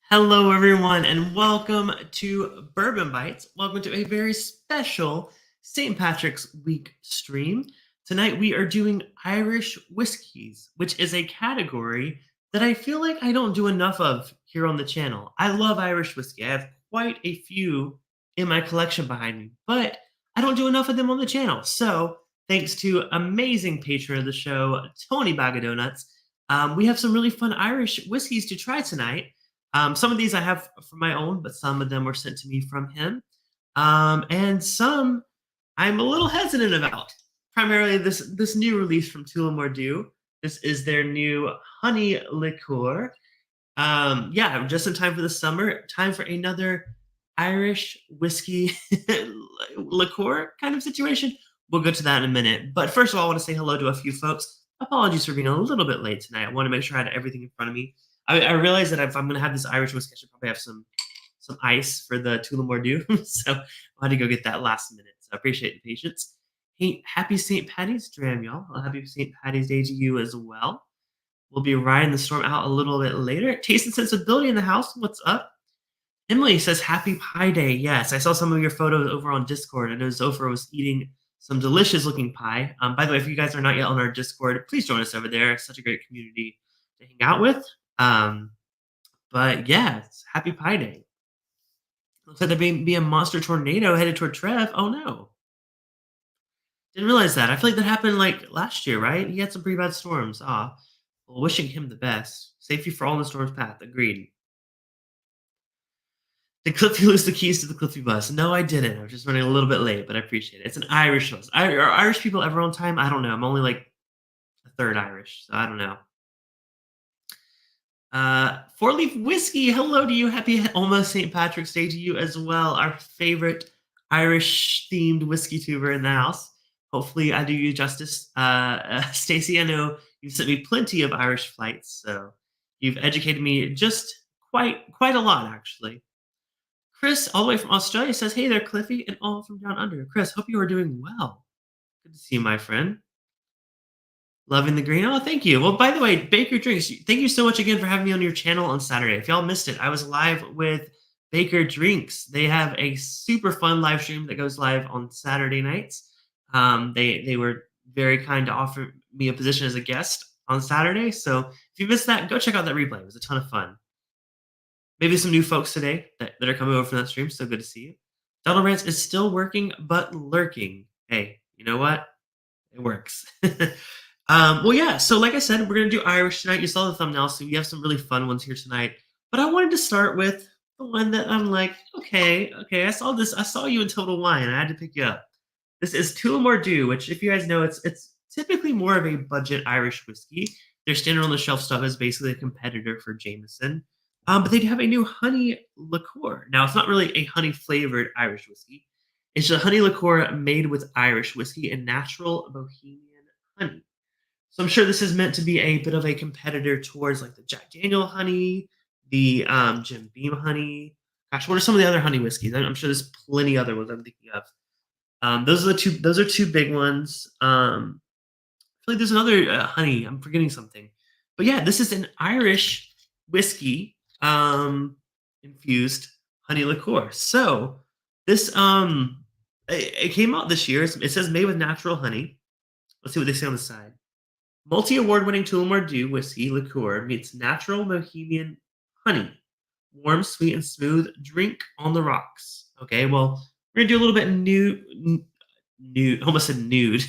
Hello, everyone, and welcome to Bourbon Bites. Welcome to a very special St. Patrick's Week stream. Tonight, we are doing Irish whiskeys, which is a category that I feel like I don't do enough of here on the channel. I love Irish whiskey. I have quite a few in my collection behind me, but I don't do enough of them on the channel. So, thanks to amazing patron of the show, Tony Bag of Donuts, we have some really fun Irish whiskeys to try tonight. Some of these I have for my own, but some of them were sent to me from him. And some I'm a little hesitant about. Primarily this new release from Tullamore. This is their new honey liqueur. Yeah, just in time for the summer. Time for another Irish whiskey liqueur kind of situation. We'll go to that in a minute. But first of all, I want to say hello to a few folks. Apologies for being a little bit late tonight. I want to make sure I had everything in front of me. I realized that if I'm going to have this Irish whiskey, I should probably have some ice for the Tullamore Dew. So I had to go get that last minute. So I appreciate the patience. Hey, happy St. Patty's Dram, y'all. Happy St. Patty's Day to you as well. We'll be riding the storm out a little bit later. Taste and Sensibility in the house. What's up? Emily says, Happy Pie Day. Yes, I saw some of your photos over on Discord. I know Zofar was eating some delicious looking pie. By the way, if you guys are not yet on our Discord, please join us over there. It's such a great community to hang out with. But yeah, it's Happy Pie Day. Looks like there may be a monster tornado headed toward Trev. Oh no. Didn't realize that. I feel like that happened like last year, right? He had some pretty bad storms. Well, wishing him the best. Safety for all in the storm's path. Agreed. Did Cliffy lose the keys to the Cliffy bus? No, I didn't. I was just running a little bit late, but I appreciate it. It's an Irish bus. Are Irish people ever on time? I don't know. I'm only like a third Irish, so I don't know. Four Leaf Whiskey, hello to you. Happy almost St. Patrick's Day to you as well. Our favorite Irish themed whiskey tuber in the house. Hopefully, I do you justice. Stacy, I know you've sent me plenty of Irish flights, so you've educated me just quite a lot, actually. Chris, all the way from Australia, says, Hey there, Cliffy, and all from down under. Chris, hope you are doing well. Good to see you, my friend. Loving the green. Oh, thank you. Well, by the way, Baker Drinks, thank you so much again for having me on your channel on Saturday. If y'all missed it, I was live with Baker Drinks. They have a super fun live stream that goes live on Saturday nights. They were very kind to offer me a position as a guest on Saturday. So if you missed that, go check out that replay. It was a ton of fun. Maybe some new folks today that are coming over from that stream. So good to see you. Donald Rants is still working, but lurking. Hey, you know what? It works. Well, yeah. So, like I said, we're gonna do Irish tonight. You saw the thumbnail, so we have some really fun ones here tonight. But I wanted to start with the one that I'm like, okay. I saw this. I saw you in Total Wine. I had to pick you up. This is Tullamore Dew, which, if you guys know, it's typically more of a budget Irish whiskey. Their standard on the shelf stuff is basically a competitor for Jameson. But they do have a new honey liqueur. Now, it's not really a honey flavored Irish whiskey. It's a honey liqueur made with Irish whiskey and natural Bohemian honey. So I'm sure this is meant to be a bit of a competitor towards like the Jack Daniel honey, the Jim Beam honey. Gosh, what are some of the other honey whiskeys? I'm sure there's plenty other ones I'm thinking of. Those are the two. Those are two big ones. I feel like there's another honey. I'm forgetting something, but yeah, this is an Irish whiskey infused honey liqueur. So this it came out this year. It says made with natural honey. Let's see what they say on the side. Multi-award-winning Tullamore Dew whiskey liqueur meets natural Bohemian honey. Warm, sweet, and smooth. Drink on the rocks. Okay, well, we're gonna do a little bit nude, almost a nude,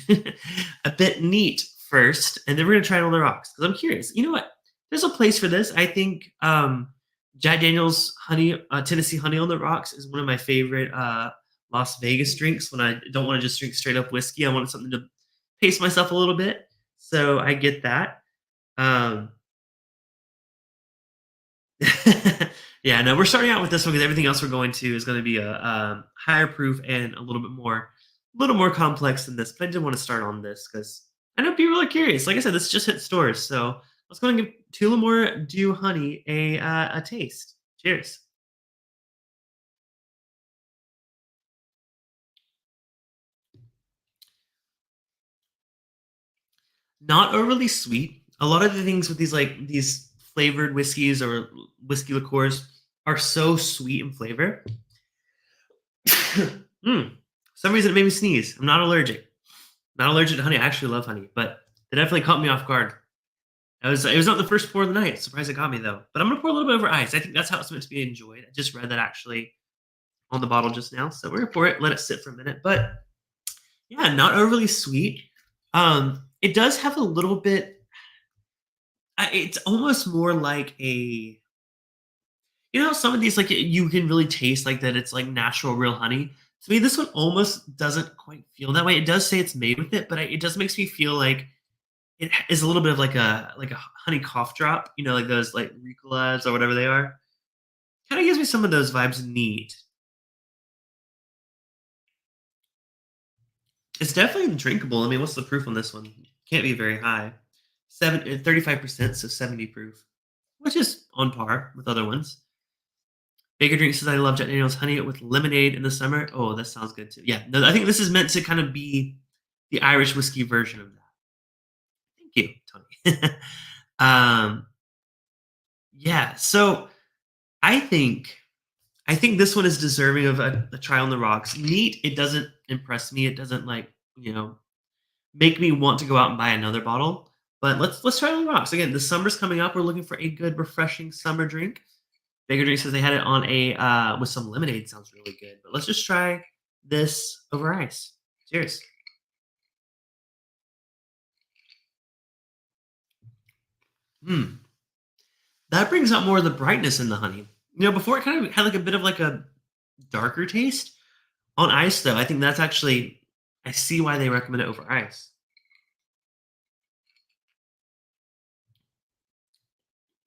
a bit neat first, and then we're gonna try it on the rocks because I'm curious. You know what? There's a place for this. I think Jack Daniel's honey, Tennessee honey on the rocks is one of my favorite Las Vegas drinks. When I don't want to just drink straight up whiskey, I want something to pace myself a little bit. So I get that. Yeah, no, we're starting out with this one because everything else we're going to is going to be a higher proof and a little more complex than this. But I did want to start on this because I know people are curious. Like I said, this just hit stores, so let's go and give Tullamore Dew Honey a taste. Cheers. Not overly sweet. A lot of the things with these flavored whiskeys or whiskey liqueurs, are so sweet in flavor. mm. For some reason, it made me sneeze. I'm not allergic. Not allergic to honey. I actually love honey, but it definitely caught me off guard. It was not the first pour of the night. Surprised it got me though. But I'm gonna pour a little bit over ice. I think that's how it's meant to be enjoyed. I just read that actually on the bottle just now. So we're gonna pour it, let it sit for a minute. But yeah, not overly sweet. It does have a little bit. It's almost more like a. You know, how some of these like you can really taste like that. It's like natural, real honey. To me, this one almost doesn't quite feel that way. It does say it's made with it, but it just makes me feel like it is a little bit of like a honey cough drop. You know, like those like Ricolas or whatever they are. Kind of gives me some of those vibes. Neat. It's definitely drinkable. I mean, what's the proof on this one? Can't be very high. 35%, so 70 proof, which is on par with other ones. Baker Drink says, I love Jack Daniels honey with lemonade in the summer. Oh, that sounds good too. Yeah, no, I think this is meant to kind of be the Irish whiskey version of that. Thank you, Tony. um, yeah, so I think I think this one is deserving of a try on the rocks. Neat. It doesn't impress me. It doesn't like make me want to go out and buy another bottle. But let's try it on the rocks again. The summer's coming up. We're looking for a good, refreshing summer drink. Baker Drink says they had it on a with some lemonade. Sounds really good. But let's just try this over ice. Cheers. Hmm. That brings out more of the brightness in the honey. Before it kind of had like a bit of like a darker taste. On ice, though, I think that's actually I see why they recommend it over ice.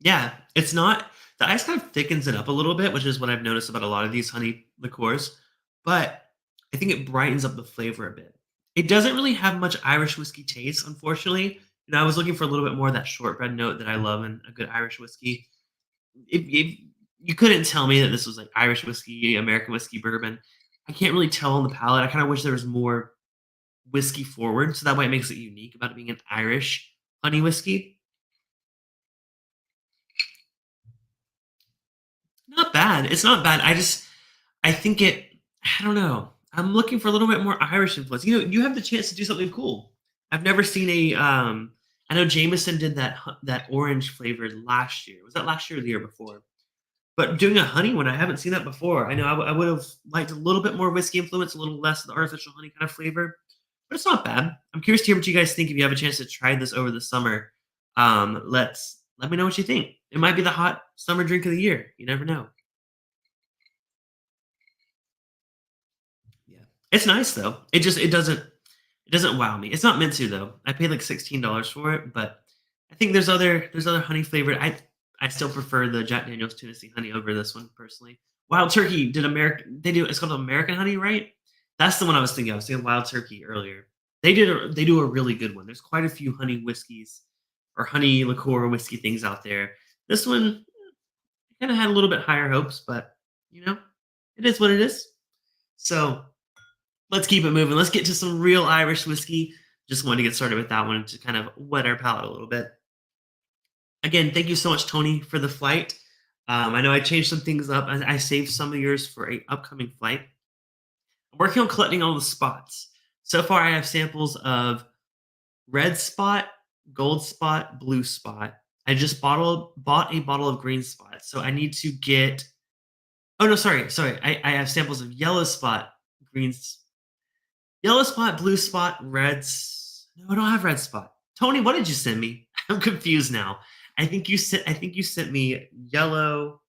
Yeah, it's not the ice kind of thickens it up a little bit, which is what I've noticed about a lot of these honey liqueurs, but I think it brightens up the flavor a bit. It doesn't really have much Irish whiskey taste, unfortunately. I was looking for a little bit more of that shortbread note that I love in a good Irish whiskey. If you couldn't tell me that this was like Irish whiskey, American whiskey, bourbon, I can't really tell on the palate. I kind of wish there was more whiskey forward, so that way it makes it unique about it being an Irish honey whiskey. Not bad. It's not bad. I think I don't know. I'm looking for a little bit more Irish influence. You have the chance to do something cool. I've never seen I know Jameson did that orange flavored last year. Was that last year or the year before? But doing a honey one, I haven't seen that before. I know I would have liked a little bit more whiskey influence, a little less of the artificial honey kind of flavor, but it's not bad. I'm curious to hear what you guys think if you have a chance to try this over the summer. Let me know what you think. It might be the hot summer drink of the year. You never know. Yeah. It's nice though. It doesn't wow me. It's not meant to though. I paid like $16 for it, but I think there's other honey flavored. I still prefer the Jack Daniel's Tennessee honey over this one personally. Wild Turkey did American they do it's called American honey, right? That's the one I was thinking. I was thinking Wild Turkey earlier. They do a really good one. There's quite a few honey whiskeys or honey liqueur whiskey things out there. This one kind of had a little bit higher hopes, but you know, it is what it is. So let's keep it moving. Let's get to some real Irish whiskey. Just wanted to get started with that one to kind of wet our palate a little bit. Again, thank you so much, Tony, for the flight. I know I changed some things up. I saved some of yours for a upcoming flight. I'm working on collecting all the spots. So far, I have samples of red spot, gold spot, blue spot. I just bought a bottle of green spot. So I need to get. Oh no, sorry. I have samples of yellow spot, green, yellow spot, blue spot, reds. No, I don't have red spot. Tony, what did you send me? I'm confused now. I think you sent me yellow,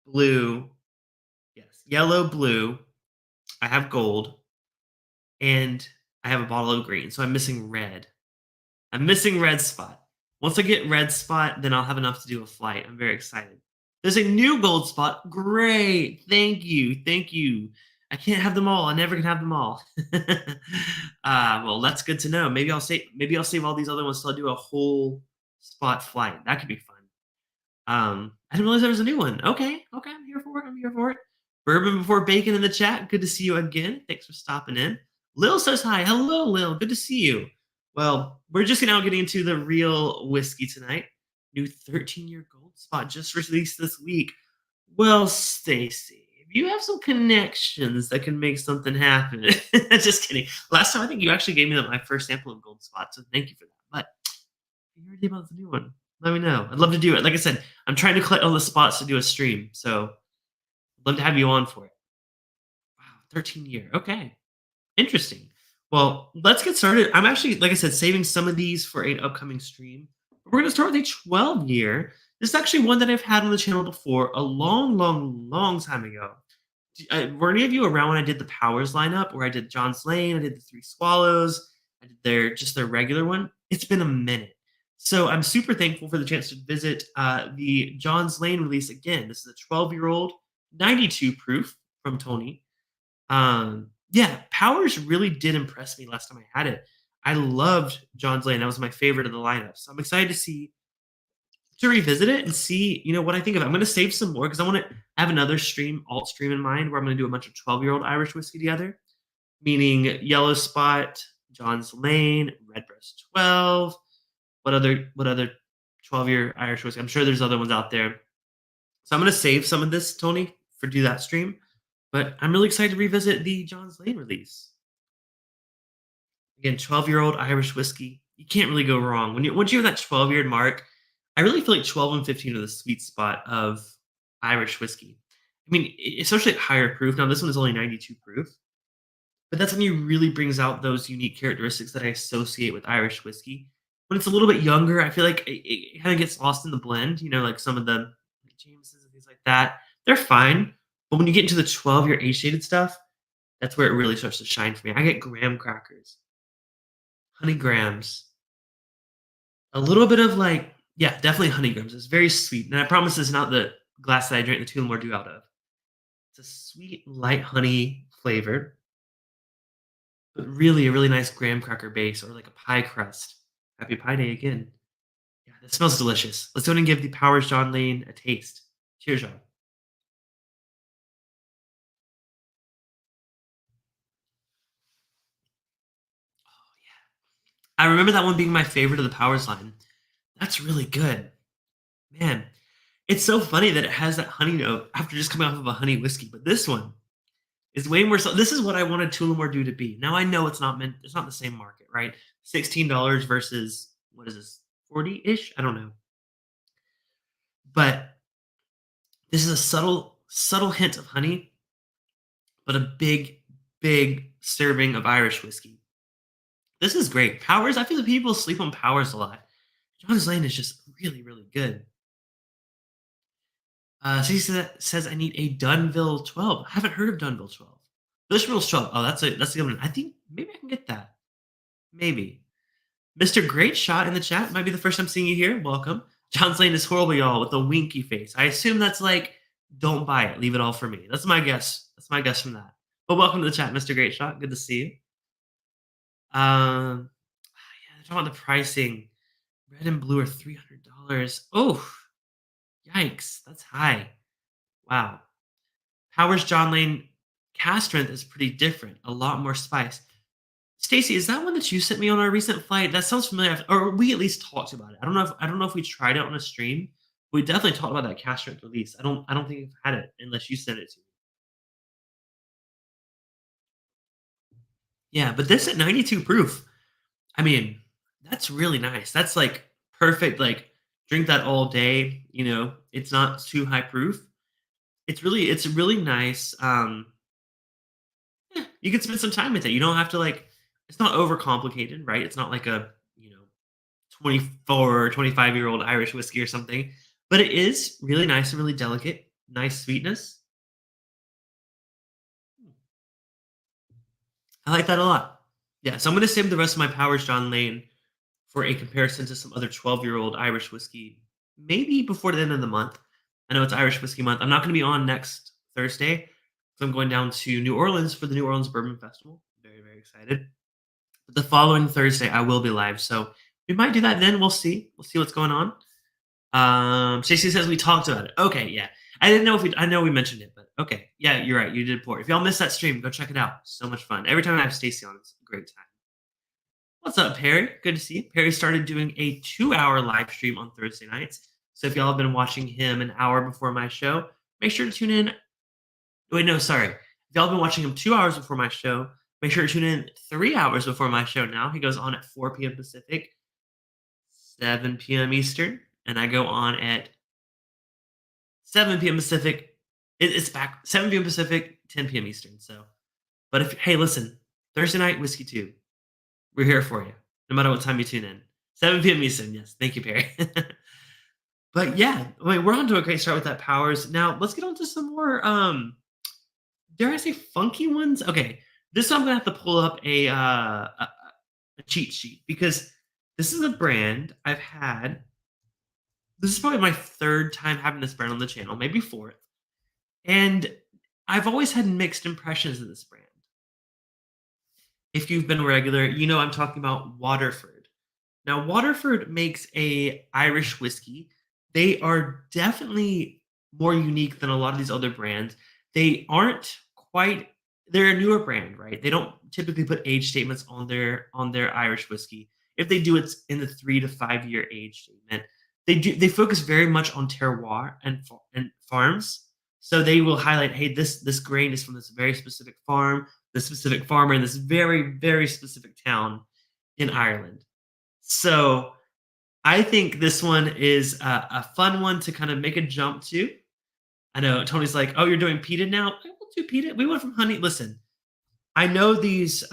blue. Yes, yellow, blue. I have gold, and I have a bottle of green. So I'm missing red. I'm missing red spot. Once I get red spot, then I'll have enough to do a flight. I'm very excited. There's a new gold spot. Great. Thank you. Thank you. I can't have them all. I never can have them all. Well, that's good to know. Maybe I'll save all these other ones till I do a whole spot flight. That could be fun. I didn't realize there was a new one. Okay, I'm here for it. I'm here for it. Bourbon before bacon in the chat. Good to see you again. Thanks for stopping in. Lil says hi. Hello, Lil. Good to see you. Well, we're just now getting into the real whiskey tonight. New 13-year gold spot just released this week. Well, Stacy, if you have some connections that can make something happen, just kidding. Last time I think you actually gave me my first sample of gold spot, so thank you for that. But if you heard about the new one, let me know. I'd love to do it. Like I said, I'm trying to collect all the spots to do a stream, so I'd love to have you on for it. Wow, 13-year. Okay. Interesting. Well, let's get started. I'm actually, like I said, saving some of these for an upcoming stream. We're going to start with a 12-year. This is actually one that I've had on the channel before a long, long, long time ago. Were any of you around when I did the Powers lineup where I did John's Lane, I did the Three Swallows, I did their regular one? It's been a minute. So I'm super thankful for the chance to visit the John's Lane release again. This is a 12-year-old, 92 proof from Tony. Yeah, Powers really did impress me last time I had it. I loved John's Lane. That was my favorite of the lineup. So I'm excited to revisit it and see, what I think of it. I'm going to save some more because I want to have another alt stream in mind where I'm going to do a bunch of 12-year-old Irish whiskey together, meaning Yellow Spot, John's Lane, Redbreast 12. What other 12-year Irish whiskey? I'm sure there's other ones out there. So I'm going to save some of this, Tony, for do that stream. But I'm really excited to revisit the John's Lane release. Again, 12-year-old Irish whiskey. You can't really go wrong. Once you have that 12-year mark, I really feel like 12 and 15 are the sweet spot of Irish whiskey. I mean, especially at higher proof. Now, this one is only 92 proof, but that's when you really brings out those unique characteristics that I associate with Irish whiskey. When it's a little bit younger, I feel like it kind of gets lost in the blend. Like some of the Jamesons and things like that. They're fine, but when you get into the 12-year age-dated stuff, that's where it really starts to shine for me. I get graham crackers, honey grams, a little bit of yeah, definitely honey grams. It's very sweet. And I promise it's not the glass that I drank the Tullamore Dew out of. It's a sweet, light honey flavor, but really a really nice graham cracker base or like a pie crust. Happy Pie Day again. Yeah, that smells delicious. Let's go ahead and give the Powers John Lane a taste. Cheers, y'all. Oh, yeah. I remember that one being my favorite of the Powers line. That's really good. Man, it's so funny that it has that honey note after just coming off of a honey whiskey, but this one is way more so. This is what I wanted Tullamore Dew to be. Now I know it's not the same market, right? $16 versus what is this? 40-ish? I don't know. But this is a subtle hint of honey, but a big, big serving of Irish whiskey. This is great. Powers, I feel that people sleep on Powers a lot. John's Lane is just really, really good. So he says I need a Dunville 12. I haven't heard of Dunville 12. Bushmill's 12. Oh, that's a good one. I think maybe I can get that. Maybe. Mr. Great Shot in the chat. Might be the first time seeing you here. Welcome. John's Lane is horrible, y'all, with a winky face. I assume that's like, don't buy it. Leave it all for me. That's my guess. That's my guess from that. But welcome to the chat, Mr. Great Shot. Good to see you. Yeah, they're talking about the pricing. Red and blue are $300. Oh, yikes. That's high. Wow. Powers John Lane cast strength is pretty different. A lot more spice. Stacy, is that one that you sent me on our recent flight? That sounds familiar. Or we at least talked about it. I don't know if we tried it on a stream. We definitely talked about that cast strength release. I don't think I've had it unless you sent it to me. Yeah, but this at 92 proof. I mean, that's really nice. That's like perfect. Like drink that all day. It's not too high proof. It's really nice. Yeah, you can spend some time with it. You don't have to it's not overcomplicated, right? It's not like a, 24 or 25-year-old Irish whiskey or something, but it is really nice and really delicate, nice sweetness. I like that a lot. Yeah, so I'm going to save the rest of my Powers John Lane for a comparison to some other 12-year-old Irish whiskey, maybe before the end of the month. I know it's Irish Whiskey Month. I'm not going to be on next Thursday, so I'm going down to New Orleans for the New Orleans Bourbon Festival. Very, very excited. But the following Thursday, I will be live, so we might do that then. We'll see. We'll see what's going on. Stacey says we talked about it. Okay, yeah. I didn't know if I know we mentioned it, but okay. Yeah, you're right. You did pour. If y'all missed that stream, go check it out. So much fun. Every time I have Stacey on, it's a great time. What's up, Perry? Good to see you. Perry started doing a 2-hour live stream on Thursday nights. So if y'all have been watching him an hour before my show, make sure to tune in. Wait, no, sorry. If y'all been watching him 2 hours before my show, make sure to tune in 3 hours before my show now. He goes on at 4 p.m. Pacific, 7 p.m. Eastern, and I go on at 7 p.m. Pacific. It's back 7 p.m. Pacific, 10 p.m. Eastern. So, but if hey, listen, Thursday night whiskey tube, we're here for you, no matter what time you tune in. 7 p.m. Eastern. Yes, thank you, Perry. But yeah, I mean, we're on to a great start with that powers. Now let's get on to some more. Dare I say funky ones? Okay, this I'm gonna have to pull up a cheat sheet because this is a brand I've had. This is probably my third time having this brand on the channel, maybe fourth. And I've always had mixed impressions of this brand. If you've been regular, you know I'm talking about Waterford. Now, Waterford makes a Irish whiskey. They are definitely more unique than a lot of these other brands. They aren't quite they're a newer brand, right? They don't typically put age statements on their Irish whiskey. If they do, it's in the 3 to 5 year age statement. They focus very much on terroir and farms. So they will highlight, hey, this grain is from this very specific farm, this specific farmer in this very, very specific town in Ireland. So I think this one is a fun one to kind of make a jump to. I know Tony's like, "Oh, you're doing peated now? I will do peated. We went from honey. Listen, I know these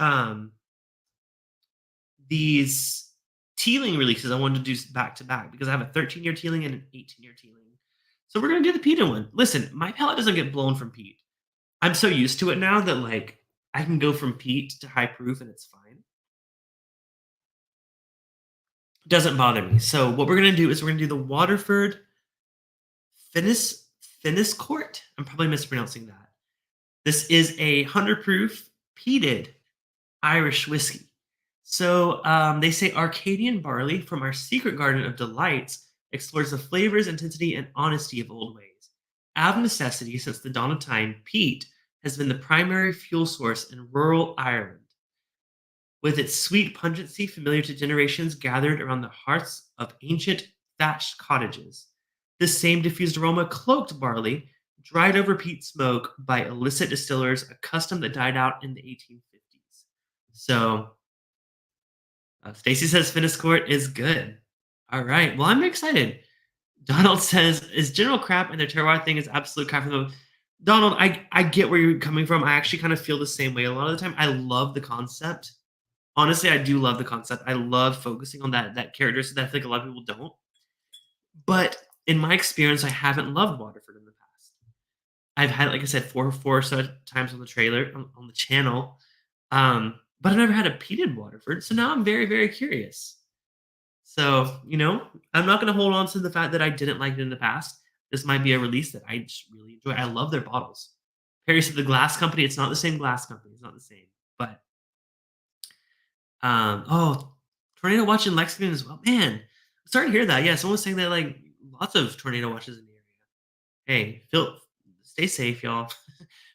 tealing releases I wanted to do back to back because I have a 13-year tealing and an 18-year tealing. So we're gonna do the peated one. Listen, my palate doesn't get blown from peat. I'm so used to it now that like I can go from peat to high proof and it's fine. Doesn't bother me. So what we're gonna do is we're gonna do the Waterford Finis Finis Court. I'm probably mispronouncing that. This is a 100 proof peated Irish whiskey. So they say Arcadian barley from our secret garden of delights explores the flavors, intensity, and honesty of old ways. Out of necessity, since the dawn of time, peat has been the primary fuel source in rural Ireland. With its sweet pungency familiar to generations gathered around the hearths of ancient thatched cottages. This same diffused aroma cloaked barley, dried over peat smoke by illicit distillers, a custom that died out in the 1850s. So, Stacy says Finnish Court is good. All right. Well, I'm excited. Donald says, is general crap and their terroir thing is absolute crap. Donald, I get where you're coming from. I actually kind of feel the same way. A lot of the time, I love the concept. Honestly, I do love the concept. I love focusing on that character so that I feel like a lot of people don't. But in my experience, I haven't loved Waterford in the past. I've had, like I said, four such times on the trailer on the channel, but I've never had a peated Waterford. So now I'm very, very curious. So I'm not going to hold on to the fact that I didn't like it in the past. This might be a release that I just really enjoy. I love their bottles. Perry said the glass company. It's not the same glass company. It's not the same, but oh, tornado watch in Lexington as well. Man, I'm sorry to hear that. Yeah, someone was saying that like lots of tornado watches in the area. Hey, stay safe, y'all.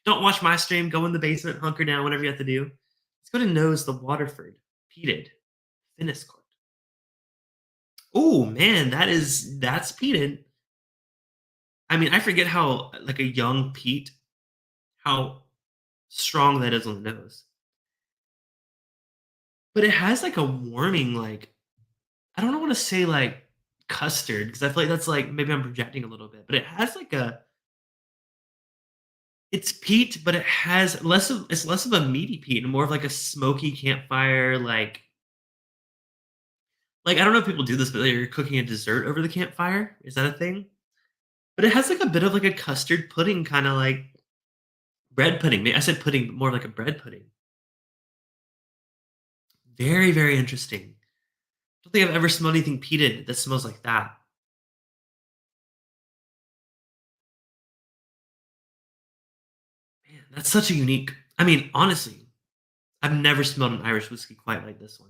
Don't watch my stream. Go in the basement, hunker down, whatever you have to do. Let's go to Nose the Waterford peated Finnis Court. Oh man, that's peated. I mean, I forget how like a young peat, how strong that is on the nose. But it has like a warming, like I don't want to say like custard because I feel like that's like maybe I'm projecting a little bit, but it has like it's peat, but it has less of a meaty peat and more of like a smoky campfire, like I don't know if people do this, but like, you're cooking a dessert over the campfire. Is that a thing? But it has like a bit of like a custard pudding, kind of like bread pudding. I said pudding, but more like a bread pudding. Very, very interesting. I don't think I've ever smelled anything peated that smells like that. Man, that's such a unique. I mean, honestly, I've never smelled an Irish whiskey quite like this one.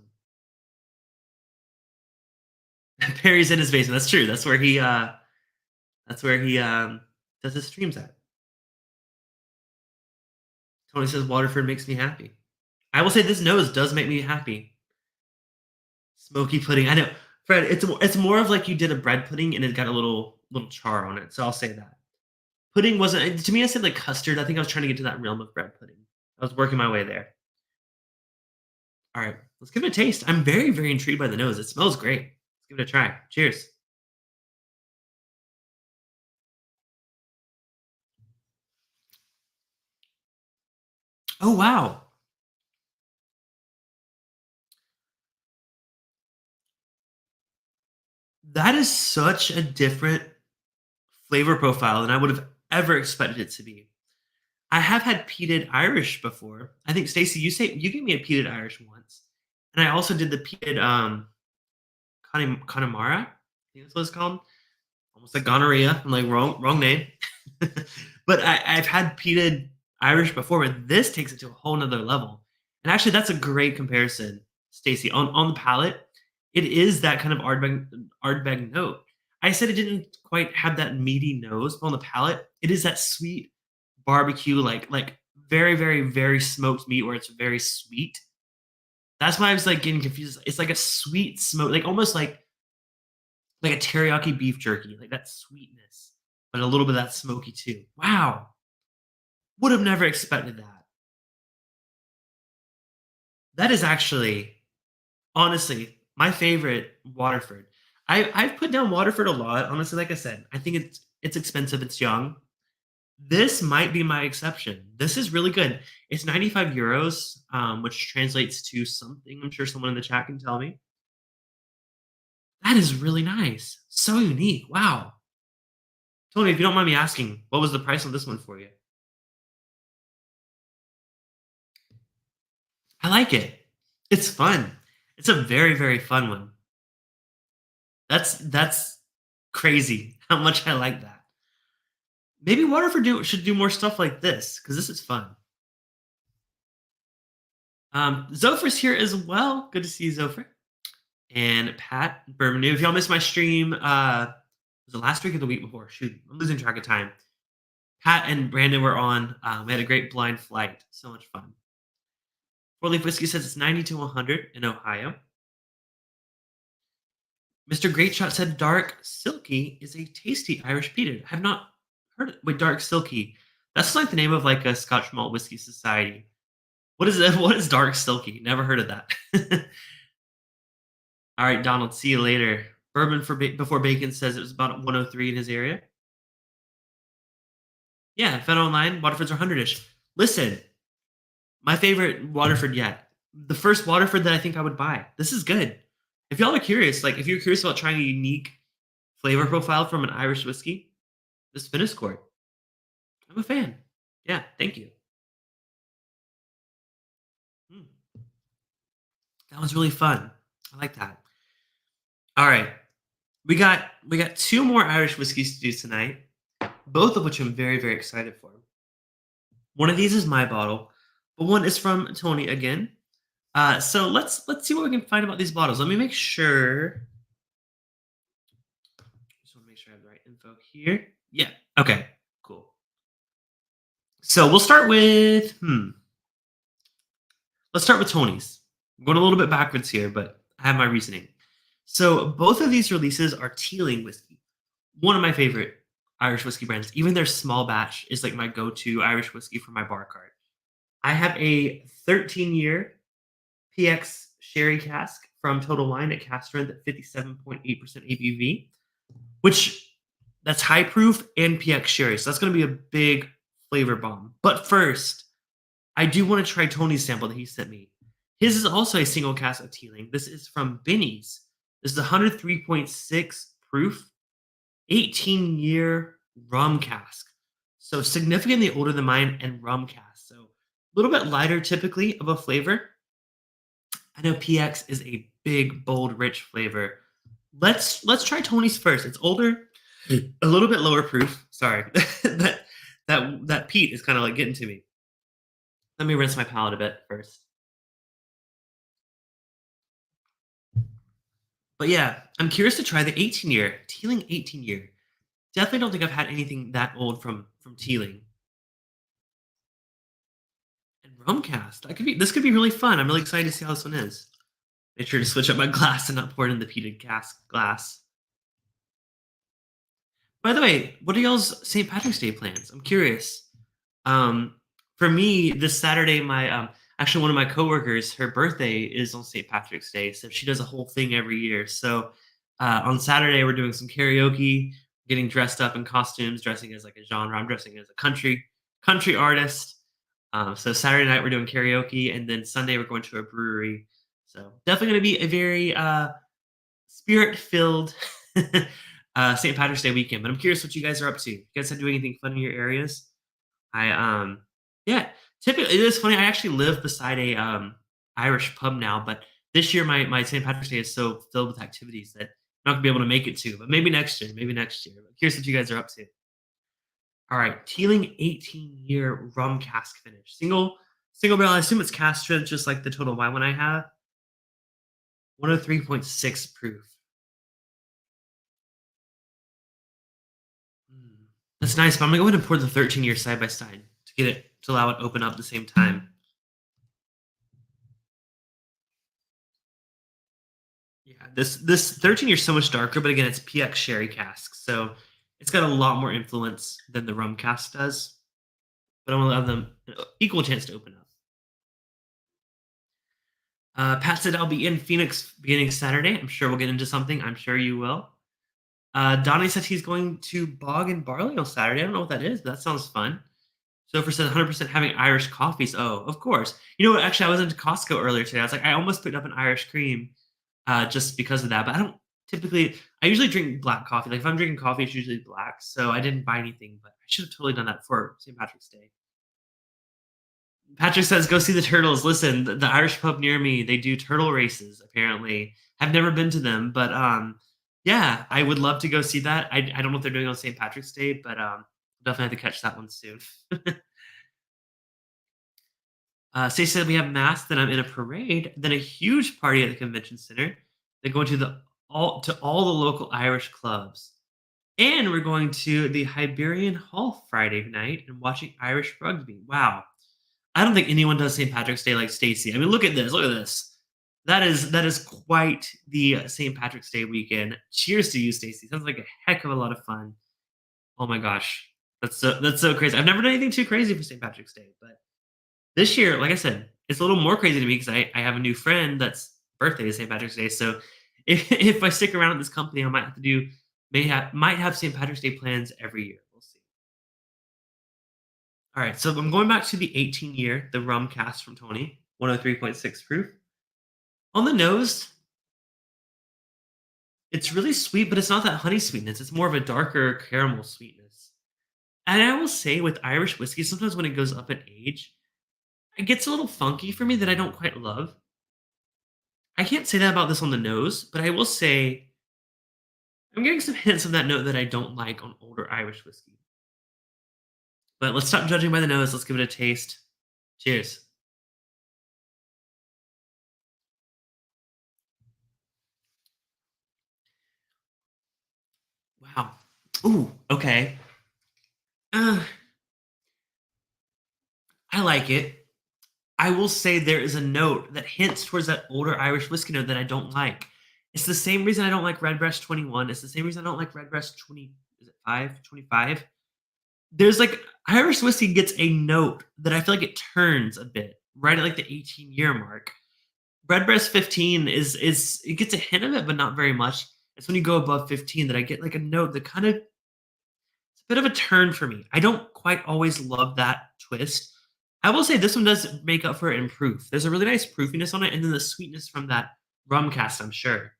Perry's in his basement. That's true. That's where he does his streams at. Tony says Waterford makes me happy. I will say this nose does make me happy. Smoky pudding. I know, Fred. It's more of like you did a bread pudding and it got a little char on it. So I'll say that. Pudding wasn't to me, I said, like, custard. I think I was trying to get to that realm of bread pudding. I was working my way there. Alright, let's give it a taste. I'm very, very intrigued by the nose. It smells great. Let's give it a try. Cheers. Oh, wow. That is such a different flavor profile than I would have ever expected it to be. I have had peated Irish before. I think, Stacey, you gave me a peated Irish once, and I also did the peated, Connemara? I think that's what it's called. Almost like gonorrhea. I'm like, wrong name. But I've had peated Irish before, but this takes it to a whole nother level. And actually, that's a great comparison, Stacey. On the palate, it is that kind of Ardbeg note. I said it didn't quite have that meaty nose, but on the palate, it is that sweet barbecue, like very, very, very smoked meat where it's very sweet. That's why I was like getting confused. It's like a sweet smoke, like almost like a teriyaki beef jerky, like that sweetness, but a little bit of that smoky too. Wow, would have never expected that. That is actually, honestly, my favorite Waterford. I've put down Waterford a lot. Honestly, like I said, I think it's expensive. It's young. This might be my exception. This is really good. It's 95 euros, which translates to something. I'm sure someone in the chat can tell me. That is really nice. So unique. Wow. Tony, if you don't mind me asking, what was the price on this one for you? I like it. It's fun. It's a very, very fun one. That's crazy how much I like that. Maybe Waterford should do more stuff like this because this is fun. Zophir's here as well. Good to see you, Zophyr. And Pat Birmingham. If y'all missed my stream, was it last week or the week before? Shoot, I'm losing track of time. Pat and Brandon were on. We had a great blind flight. So much fun. Four Leaf Whiskey says it's 90 to 100 in Ohio. Mr. Great Shot said Dark Silky is a tasty Irish peated. I have not heard it. Wait, Dark Silky. That's like the name of like a Scotch malt whiskey society. What is it? What is Dark Silky? Never heard of that. All right, Donald. See you later. Bourbon for before bacon says it was about 103 in his area. Yeah, Fed Online. Waterfords are 100ish. Listen, my favorite Waterford yet. The first Waterford that I think I would buy. This is good. If y'all are curious, like if you're curious about trying a unique flavor profile from an Irish whiskey, this Finniss Court. I'm a fan. Yeah, thank you. Mm, that was really fun. I like that. All right, we got two more Irish whiskeys to do tonight, both of which I'm very very excited for. One of these is my bottle, but one is from Tony again. So let's see what we can find about these bottles. Let me make sure. Just want to make sure I have the right info here. Yeah. Okay. Cool. So we'll start with Let's start with Tony's. I'm going a little bit backwards here, but I have my reasoning. So both of these releases are Teeling whiskey, one of my favorite Irish whiskey brands. Even their small batch is like my go-to Irish whiskey for my bar cart. I have a 13-year PX sherry cask from Total Wine at cask strength at 57.8% ABV, which that's high proof and PX sherry. So that's going to be a big flavor bomb. But first, I do want to try Tony's sample that he sent me. His is also a single cask of Teeling. This is from Binny's. This is 103.6 proof, 18-year rum cask. So significantly older than mine and rum cask. So a little bit lighter typically of a flavor. I know PX is a big, bold, rich flavor. Let's try Tony's first. It's older, a little bit lower proof. Sorry, that peat is kind of like getting to me. Let me rinse my palate a bit first. But yeah, I'm curious to try the 18-year Teeling 18-year. Definitely don't think I've had anything that old from Teeling. And rum cast. This could be really fun. I'm really excited to see how this one is. Make sure to switch up my glass and not pour it in the peated cask glass. By the way, what are y'all's St. Patrick's Day plans? I'm curious. Um, for me, this Saturday, my actually one of my coworkers, her birthday is on St. Patrick's Day, so she does a whole thing every year. So on Saturday, we're doing some karaoke, getting dressed up in costumes, dressing as like a genre. I'm dressing as a country artist. So Saturday night we're doing karaoke, and then Sunday we're going to a brewery. So definitely going to be a very spirit-filled St. Patrick's Day weekend. But I'm curious what you guys are up to. You guys doing anything fun in your areas? I yeah, typically it is funny. I actually live beside a Irish pub now, but this year my St. Patrick's Day is so filled with activities that I'm not gonna be able to make it to. But maybe next year, maybe next year. But curious what you guys are up to. All right, Teeling 18-year rum cask finish, single barrel. I assume it's cask strength, just like the total wine one I have. 103.6 proof. Mm. That's nice, but I'm gonna go ahead and pour the 13-year side by side to get it to allow it to open up at the same time. Yeah, this 13 year is so much darker, but again, it's PX sherry cask, so it's got a lot more influence than the rum cask does. But I'm gonna allow them an equal chance to open up. Pat said I'll be in Phoenix beginning Saturday. I'm sure we'll get into something. I'm sure you will. Donnie said he's going to Bog and Barley on Saturday. I don't know what that is, but that sounds fun. Sofer said 100% having Irish coffees. Oh, of course. You know what? Actually, I was into Costco earlier today. I was like, I almost picked up an Irish cream just because of that. But I don't typically. I usually drink black coffee. Like if I'm drinking coffee, it's usually black. So I didn't buy anything, but I should have totally done that for St. Patrick's Day. Patrick says, "Go see the turtles." Listen, the Irish pub near me, they do turtle races. Apparently, I've never been to them, but yeah, I would love to go see that. I don't know what they're doing on St. Patrick's Day, but definitely have to catch that one soon. Stacey said we have mass, then I'm in a parade, then a huge party at the convention center. Then going to all the local Irish clubs. And we're going to the Hibernian Hall Friday night and watching Irish rugby. Wow. I don't think anyone does St. Patrick's Day like Stacy. I mean, look at this. Look at this. That is quite the St. Patrick's Day weekend. Cheers to you, Stacy. Sounds like a heck of a lot of fun. Oh my gosh. That's so crazy. I've never done anything too crazy for St. Patrick's Day, but this year, like I said, it's a little more crazy to me because I have a new friend that's birthday is St. Patrick's Day. So if I stick around at this company, I might have to do might have St. Patrick's Day plans every year. We'll see. All right, so I'm going back to the 18 year, the rum cast from Tony, 103.6 proof. On the nose, it's really sweet, but it's not that honey sweetness. It's more of a darker caramel sweetness. And I will say with Irish whiskey, sometimes when it goes up in age, it gets a little funky for me that I don't quite love. I can't say that about this on the nose, but I will say I'm getting some hints of that note that I don't like on older Irish whiskey. But let's stop judging by the nose. Let's give it a taste. Cheers. Wow. Ooh, okay. Uh, I like it. I will say there is a note that hints towards that older Irish whiskey note that I don't like. It's the same reason I don't like Redbreast 21. It's the same reason I don't like Redbreast 20. Is it 5? 25? There's like Irish whiskey gets a note that I feel like it turns a bit right at like the 18-year mark. Redbreast 15 is it gets a hint of it, but not very much. It's when you go above 15 that I get like a note that kind of it's a bit of a turn for me. I don't quite always love that twist. I will say this one does make up for it in proof. There's a really nice proofiness on it, and then the sweetness from that rum cast, I'm sure.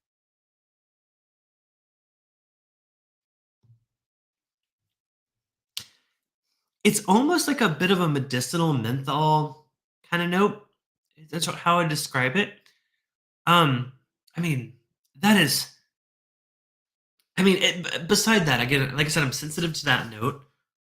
It's almost like a bit of a medicinal menthol kind of note. That's how I describe it. Um, I mean, that is I mean, beside that, again, like I said, I'm sensitive to that note,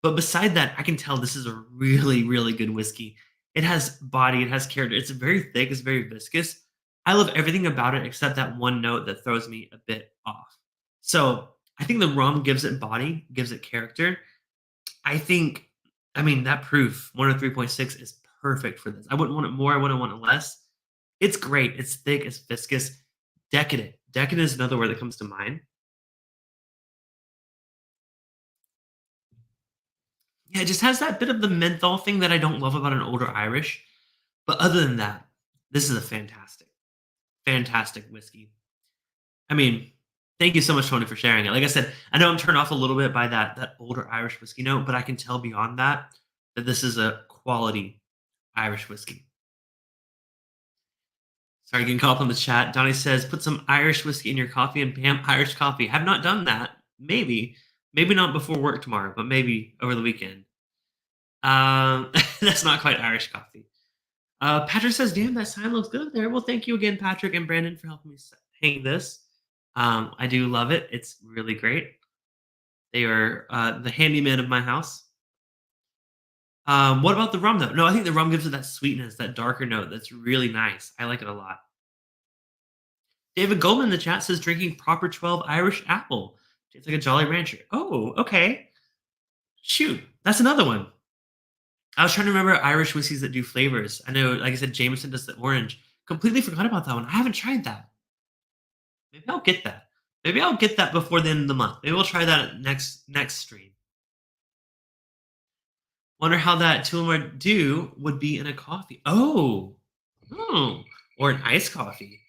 but beside that, I can tell this is a really, really good whiskey. It has body, it has character. It's very thick, it's very viscous. I love everything about it except that one note that throws me a bit off. So I think the rum gives it body, gives it character. I think, I mean, that proof, 103.6 is perfect for this. I wouldn't want it more, I wouldn't want it less. It's great. It's thick, it's viscous, decadent. Decadent is another word that comes to mind. Yeah, it just has that bit of the menthol thing that I don't love about an older Irish. But other than that, this is a fantastic whiskey. I mean, thank you so much, Tony, for sharing it. Like I said, I know I'm turned off a little bit by that older Irish whiskey note, but I can tell beyond that that this is a quality Irish whiskey. Sorry, getting caught up on the chat. Donnie says, "Put some Irish whiskey in your coffee and bam, Irish coffee." Have not done that. Maybe not before work tomorrow, but maybe over the weekend. That's not quite Irish coffee. Patrick says, "Damn, that sign looks good there." Well, thank you again, Patrick and Brandon, for helping me hang this. I do love it. It's really great. They are the handyman of my house. What about the rum though? No, I think the rum gives it that sweetness, that darker note. That's really nice. I like it a lot. David Goldman in the chat says drinking proper 12 Irish apple. Tastes like a Jolly Rancher. Oh, okay. Shoot, that's another one. I was trying to remember Irish whiskeys that do flavors. I know, like I said, Jameson does the orange. Completely forgot about that one. I haven't tried that. Maybe I'll get that. Maybe I'll get that before the end of the month. Maybe we'll try that at next stream. Wonder how that Tullamore do would be in a coffee. Oh, hmm, or an iced coffee.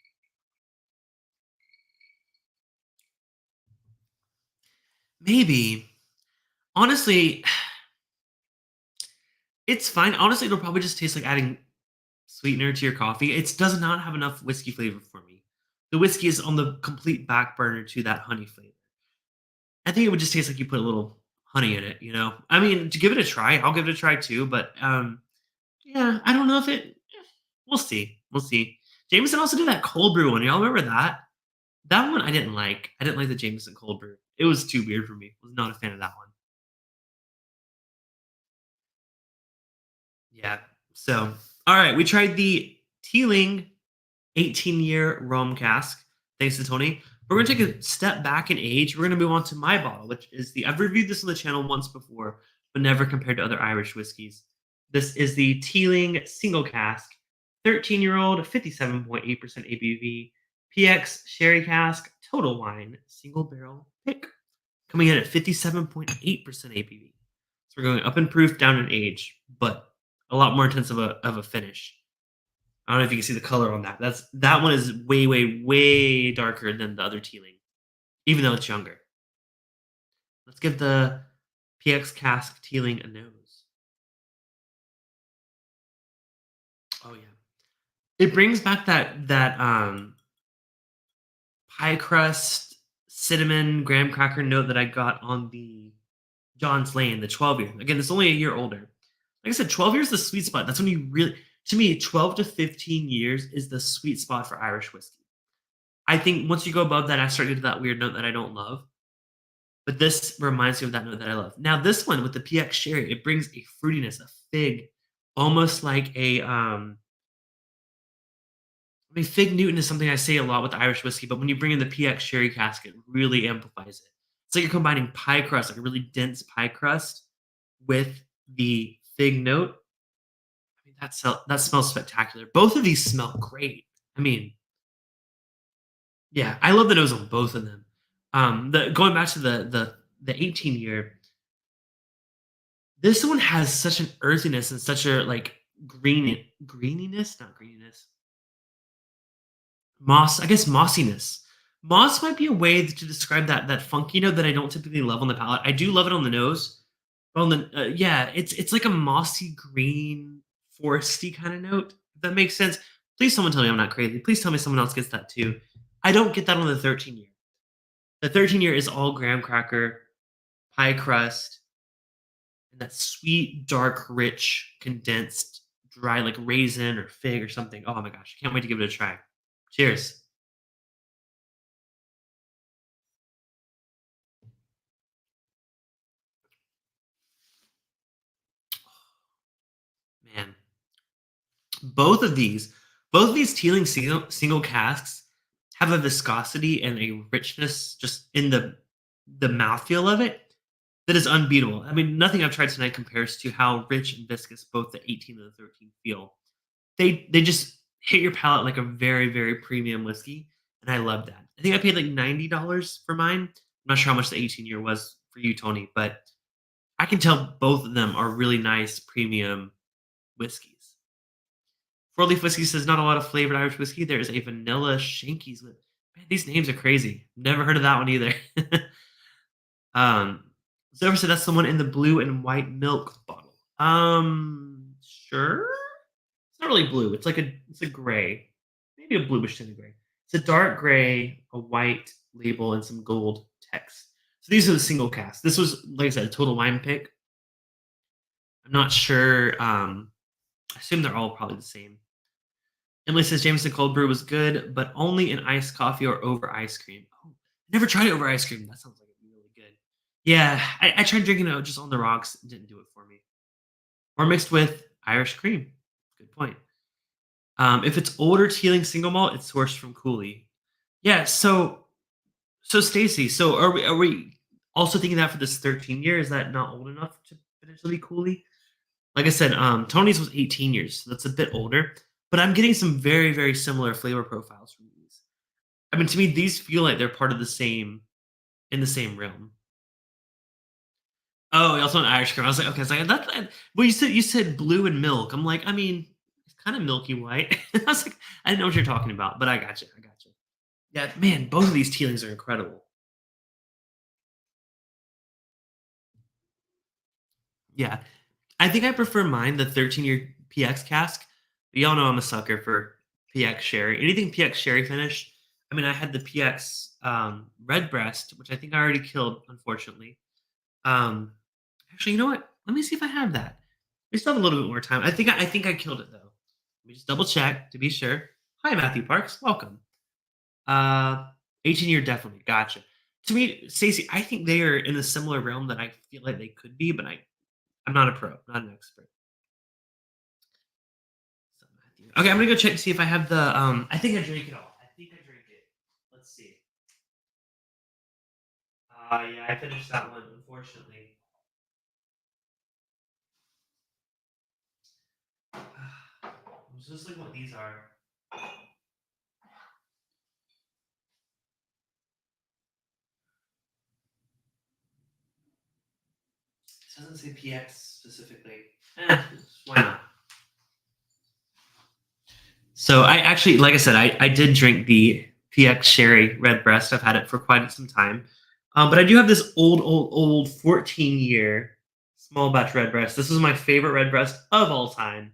Maybe. Honestly, it's fine. Honestly, it'll probably just taste like adding sweetener to your coffee. It does not have enough whiskey flavor for me. The whiskey is on the complete back burner to that honey flavor. I think it would just taste like you put a little honey in it, you know? I mean, to give it a try, I'll give it a try too, but yeah, I don't know if we'll see. We'll see. Jameson also did that cold brew one. Y'all remember that? That one I didn't like. I didn't like the Jameson cold brew. It was too weird for me. Was not a fan of that one. Yeah. So, all right, we tried the Teeling 18-year rum cask. Thanks to Tony. We're going to take a step back in age. We're going to move on to my bottle, which is I've reviewed this on the channel once before, but never compared to other Irish whiskeys. This is the Teeling single cask, 13-year-old, 57.8% ABV, PX sherry cask, total wine, single barrel pick, coming in at 57.8% ABV. So we're going up in proof, down in age, but a lot more intense of a finish. I don't know if you can see the color on that. That one is way, way, way darker than the other Teeling, even though it's younger. Let's give the PX cask Teeling a nose. Oh yeah, it brings back that pie crust, cinnamon, graham cracker note that I got on the John's Lane, the 12-year. Again, it's only a year older. Like I said, 12 years is the sweet spot. That's when you really, to me, 12 to 15 years is the sweet spot for Irish whiskey. I think once you go above that, I start getting to that weird note that I don't love. But this reminds me of that note that I love. Now, this one with the PX sherry, it brings a fruitiness, a fig, almost like I mean, fig Newton is something I say a lot with Irish whiskey, but when you bring in the PX sherry cask, it really amplifies it. It's like you're combining pie crust, like a really dense pie crust, with the fig note. I mean, that smells spectacular. Both of these smell great. I mean, yeah, I love the nose on both of them. The going back to the 18-year, this one has such an earthiness and such a like greeniness, not greeniness, I guess mossiness. Moss might be a way to describe that funky note that I don't typically love on the palate. I do love it on the nose, but on the yeah, it's like a mossy green, foresty kind of note. If that makes sense. Please, someone tell me I'm not crazy. Please tell me someone else gets that too. I don't get that on the 13-year. The 13-year is all graham cracker, pie crust, and that sweet, dark, rich, condensed, dry, like raisin or fig or something. Oh my gosh, I can't wait to give it a try. Cheers. Man, both of these, both of these Teeling single casks have a viscosity and a richness just in the mouthfeel of it that is unbeatable. I mean, nothing I've tried tonight compares to how rich and viscous both the 18 and the 13 feel. They just hit your palate like a very, very premium whiskey, and I love that. I think I paid like $90 for mine. I'm not sure how much the 18-year was for you, Tony, but I can tell both of them are really nice premium whiskeys. Four Leaf Whiskey says not a lot of flavored Irish whiskey. There is a vanilla Shankies with. Man, these names are crazy. Never heard of that one either. um, Zover said that's the one in the blue and white milk bottle. Sure. It's not really blue. It's a gray, maybe a bluish tint of gray. It's a dark gray, a white label, and some gold text. So these are the single cast. This was, like I said, a total wine pick. I'm not sure. I assume they're all probably the same. Emily says Jameson cold brew was good, but only in iced coffee or over ice cream. Oh, never tried it over ice cream. That sounds like it'd be really good. Yeah, I tried drinking it just on the rocks. It didn't do it for me. Or mixed with Irish cream. Good point. If it's older Teeling single malt, it's sourced from Cooley. Yeah. So Stacy. So are we also thinking that for this 13 year? Is that not old enough to potentially be Cooley? Like I said, Tony's was 18 years, so that's a bit older. But I'm getting some very, very similar flavor profiles from these. I mean, to me, these feel like they're part of the same in the same realm. Oh, you also want Irish cream. I was like, okay, well, you said blue and milk. I'm like, I mean, it's kind of milky white. I was like, I didn't know what you're talking about, but I got you. I got you. Yeah, man, both of these tealings are incredible. Yeah, I think I prefer mine, the 13-year PX cask. But y'all know I'm a sucker for PX sherry. Anything PX sherry finish. I mean, I had the PX red breast, which I think I already killed, unfortunately. Um, Actually, you know what? Let me see if I have that. We still have a little bit more time. I think I killed it though. Let me just double check to be sure. Hi, Matthew Parks. Welcome. Uh, 18-year definitely. Gotcha. To me, Stacey, I think they are in a similar realm that I feel like they could be, but I'm not a pro, not an expert. So, Matthew. Okay, I'm gonna go check to see if I have the. I think I drank it all. I think I drank it. Let's see. Yeah, I finished that one, unfortunately. I'm just looking what these are. It doesn't say PX specifically. Why not? So I actually, like I said, I did drink the PX Sherry Red Breast. I've had it for quite some time. But I do have this old 14-year small batch Red Breast. This is my favorite Red Breast of all time.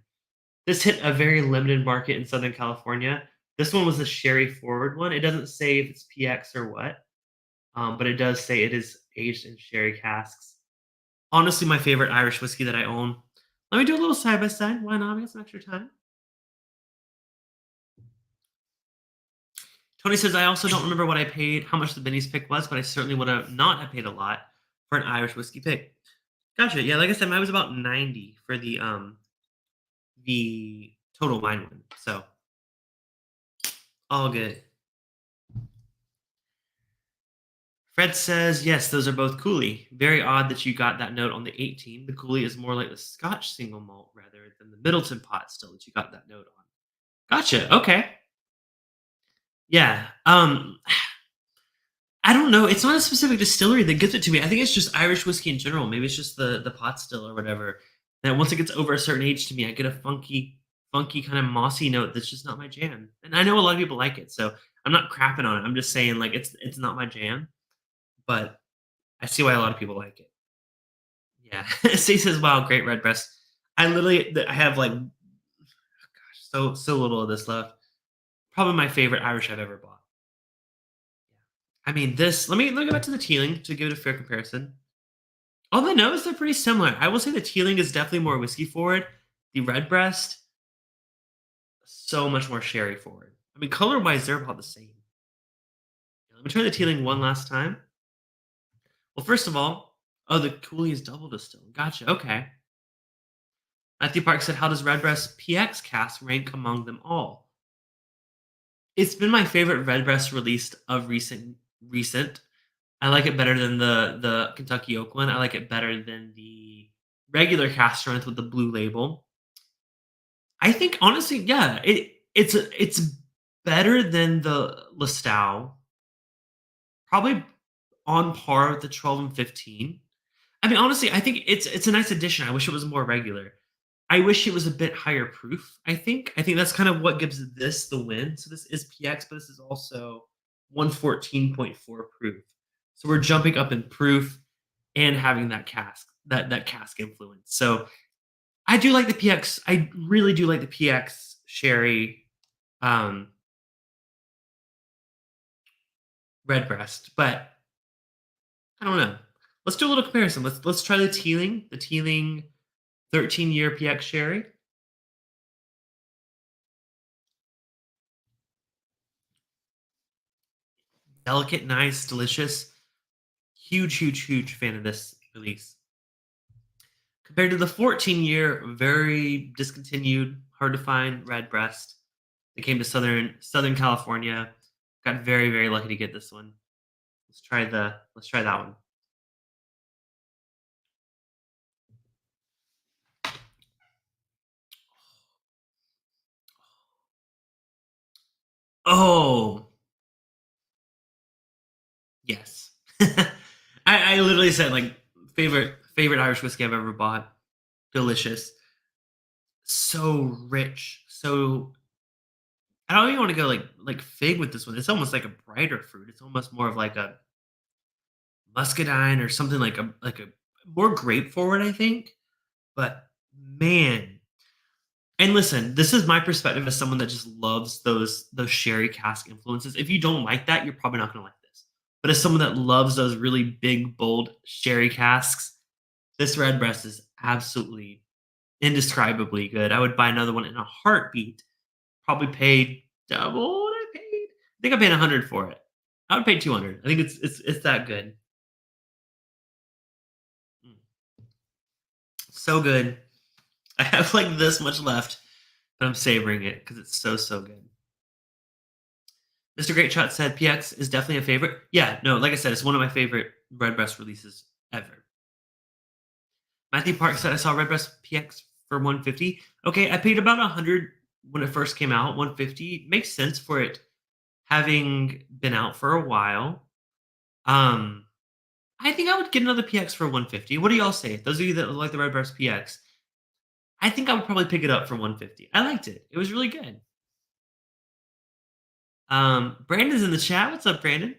This hit a very limited market in Southern California. This one was a sherry forward one. It doesn't say if it's PX or what, but it does say it is aged in sherry casks. Honestly, my favorite Irish whiskey that I own. Let me do a little side by side. Why not? We got some extra time. Tony says, I also don't remember what I paid, how much the Benny's pick was, but I certainly would have not have paid a lot for an Irish whiskey pick. Gotcha. Yeah, like I said, mine was about 90 for the total wine one. So all good. Fred says, yes, those are both Cooley. Very odd that you got that note on the 18. The Cooley is more like the Scotch single malt rather than the Middleton pot still that you got that note on. Gotcha. Okay. Yeah. I don't know. It's not a specific distillery that gives it to me. I think it's just Irish whiskey in general. Maybe it's just the pot still or whatever. That once it gets over a certain age to me, I get a funky kind of mossy note that's just not my jam. And I know a lot of people like it, so I'm not crapping on it. I'm just saying like it's not my jam, but I see why a lot of people like it. Yeah. Stacey says, "Wow, great red breast." I have like, gosh, so little of this left. Probably my favorite Irish I've ever bought. I mean, this. Let me go back to the Teeling to give it a fair comparison. On the nose, they're pretty similar. I will say the Teeling is definitely more whiskey forward. The Redbreast, so much more sherry forward. I mean, color wise, they're about the same. Let me try the Teeling one last time. Well, first of all, oh, the Cooley is double distilled. Gotcha. Okay. Matthew Park said, "How does Redbreast PX cast rank among them all?" It's been my favorite Redbreast released of recent. I like it better than the Kentucky Oak one. I like it better than the regular cast strength with the blue label. I think honestly, yeah, it's better than the Lestau, probably on par with the 12 and 15. I mean, honestly, I think it's a nice addition. I wish it was more regular. I wish it was a bit higher proof, I think. I think that's kind of what gives this the win. So this is PX, but this is also 114.4 proof. So we're jumping up in proof and having that cask influence. So I do like the PX. I really do like the PX sherry um redbreast, but I don't know. Let's do a little comparison. Let's try the Teeling 13-year PX sherry. Delicate, nice, delicious. Huge, huge, huge fan of this release. Compared to the 14-year, very discontinued, hard to find Redbreast. It came to Southern California. Got very, very lucky to get this one. Let's try that one. Oh, yes. I literally said like favorite Irish whiskey I've ever bought. Delicious. So rich. So I don't even want to go like fig with this one. It's almost like a brighter fruit. It's almost more of like a muscadine or something like a more grape forward, I think. But man, and listen, this is my perspective as someone that just loves those sherry cask influences. If you don't like that, you're probably not going to like this. But as someone that loves those really big, bold sherry casks, this Redbreast is absolutely indescribably good. I would buy another one in a heartbeat. Probably pay double what I paid. I think I paid 100 for it. I would pay 200. I think it's that good. Mm. So good. I have like this much left, but I'm savoring it because it's so so good. Mr. Great Shot said PX is definitely a favorite. Yeah, no, like I said, it's one of my favorite Redbreast releases ever. Matthew Park said I saw Redbreast PX for 150. Okay, I paid about 100 when it first came out. 150 makes sense for it having been out for a while. Um, I think I would get another PX for 150. What do y'all say? Those of you that like the Redbreast PX, I think I would probably pick it up for 150. I liked it. It was really good. Brandon's in the chat. What's up, Brandon?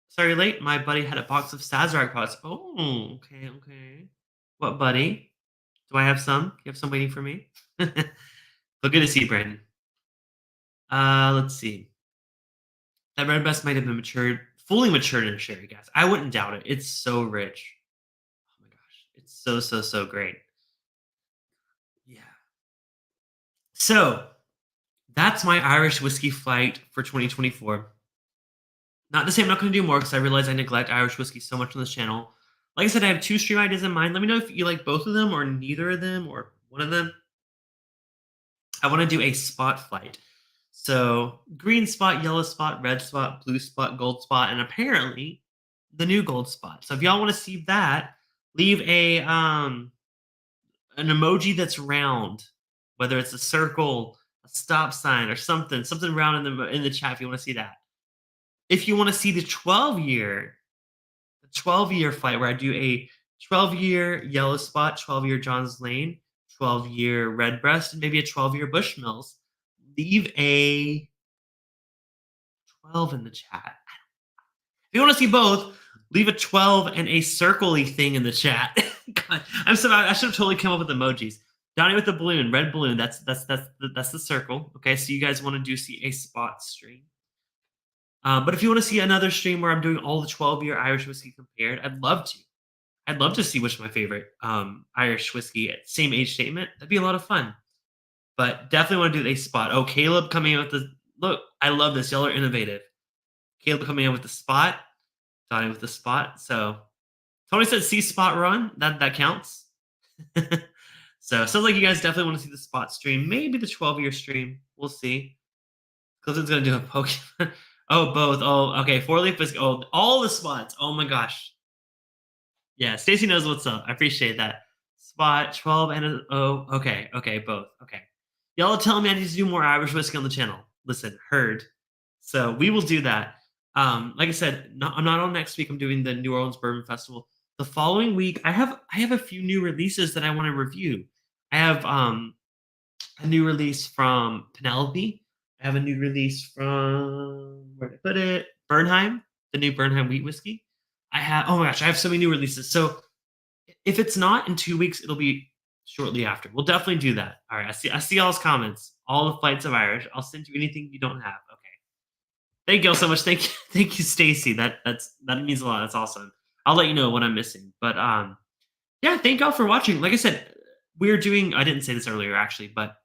Sorry, late. My buddy had a box of Sazerac pots. Oh, okay, okay. What buddy? Do I have some? You have some waiting for me? But good to see you, Brandon. Let's see. That red best might have been matured, fully matured in a sherry gas. I wouldn't doubt it. It's so rich. Oh my gosh, it's so so so great. Yeah. So that's my Irish whiskey flight for 2024. Not to say I'm not going to do more because I realize I neglect Irish whiskey so much on this channel. Like I said, I have two stream ideas in mind. Let me know if you like both of them or neither of them or one of them. I want to do a spot flight. So green spot, yellow spot, red spot, blue spot, gold spot, and apparently the new gold spot. So if y'all want to see that, leave a an emoji that's round, whether it's a circle, a stop sign, or something round in the chat if you want to see that. If you want to see the 12-year flight where I do a 12-year yellow spot, 12-year John's Lane, 12-year Redbreast, and maybe a 12-year Bushmills, leave a 12 in the chat. If you want to see both, leave a 12 and a circle-y thing in the chat. God, I'm sorry, I should have totally come up with emojis. Donnie with the balloon, red balloon. That's the circle. Okay, so you guys want to see a spot stream. But if you want to see another stream where I'm doing all the 12-year Irish whiskey compared, I'd love to. I'd love to see which my favorite Irish whiskey at same age statement. That'd be a lot of fun. But definitely want to do a spot. Oh, Caleb coming in with the look. I love this. Y'all are innovative. Caleb coming in with the spot. Donnie with the spot. So Tony said see spot run. That counts. So it sounds like you guys definitely want to see the spot stream. Maybe the 12-year stream. We'll see. Clifton's gonna do a Pokemon. Oh, both. Oh, okay. 4-leaf whiskey. Oh, all the spots. Oh my gosh. Yeah, Stacy knows what's up. I appreciate that. Spot 12 and a oh, okay, okay, both. Okay. Y'all are telling me I need to do more Irish whiskey on the channel. Listen, heard. So we will do that. Like I said, I'm not on next week. I'm doing the New Orleans Bourbon Festival. The following week, I have a few new releases that I want to review. I have a new release from Penelope. I have a new release from where did I put it? Bernheim, the new Bernheim wheat whiskey. I have oh my gosh, I have so many new releases. So if it's not in 2 weeks, it'll be shortly after. We'll definitely do that. All right. I see all's comments. All the flights of Irish. I'll send you anything you don't have. Okay. Thank you all so much. Thank you, thank you, Stacy. That means a lot. That's awesome. I'll let you know what I'm missing. But yeah, thank y'all for watching. Like I said, we're doing. I didn't say this earlier actually, but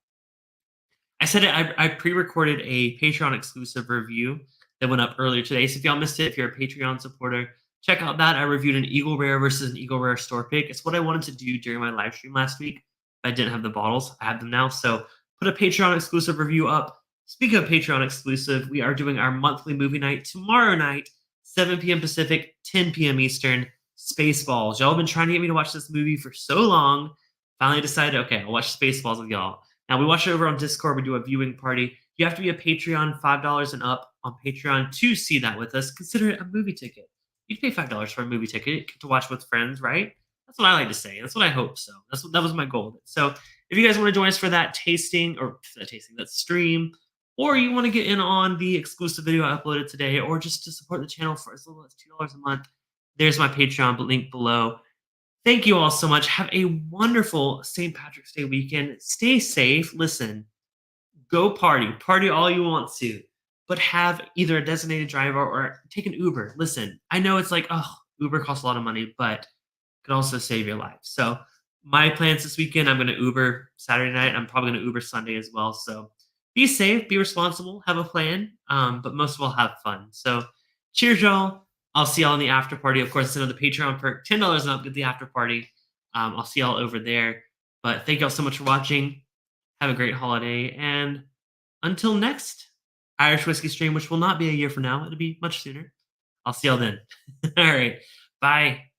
I said it. I pre-recorded a Patreon exclusive review that went up earlier today. So if y'all missed it, if you're a Patreon supporter, check out that. I reviewed an Eagle Rare versus an Eagle Rare store pick. It's what I wanted to do during my live stream last week. I didn't have the bottles. I have them now. So put a Patreon exclusive review up. Speaking of Patreon exclusive, we are doing our monthly movie night tomorrow night, 7 p.m. Pacific, 10 p.m. Eastern. Spaceballs. Y'all have been trying to get me to watch this movie for so long. Finally decided, okay, I'll watch Spaceballs with y'all. Now we watch it over on Discord. We do a viewing party. You have to be a Patreon, $5 and up on Patreon to see that with us. Consider it a movie ticket. You'd pay $5 for a movie ticket to watch with friends, right? That's what I like to say. That's what I hope. So that was my goal. So if you guys want to join us for that tasting or that stream, or you want to get in on the exclusive video I uploaded today, or just to support the channel for as little as $2 a month, there's my Patreon link below. Thank you all so much. Have a wonderful St. Patrick's Day weekend. Stay safe. Listen, go party all you want to, but have either a designated driver or take an Uber. Listen, I know it's like, oh, Uber costs a lot of money, but could also save your life. So my plans this weekend, I'm going to Uber Saturday night. I'm probably going to Uber Sunday as well. So be safe, be responsible, have a plan, but most of all, have fun. So cheers, y'all. I'll see y'all in the after party. Of course, it's another Patreon perk, $10 and up, get the after party. I'll see y'all over there. But thank y'all so much for watching. Have a great holiday. And until next Irish Whiskey Stream, which will not be a year from now, it'll be much sooner. I'll see y'all then. All right. Bye.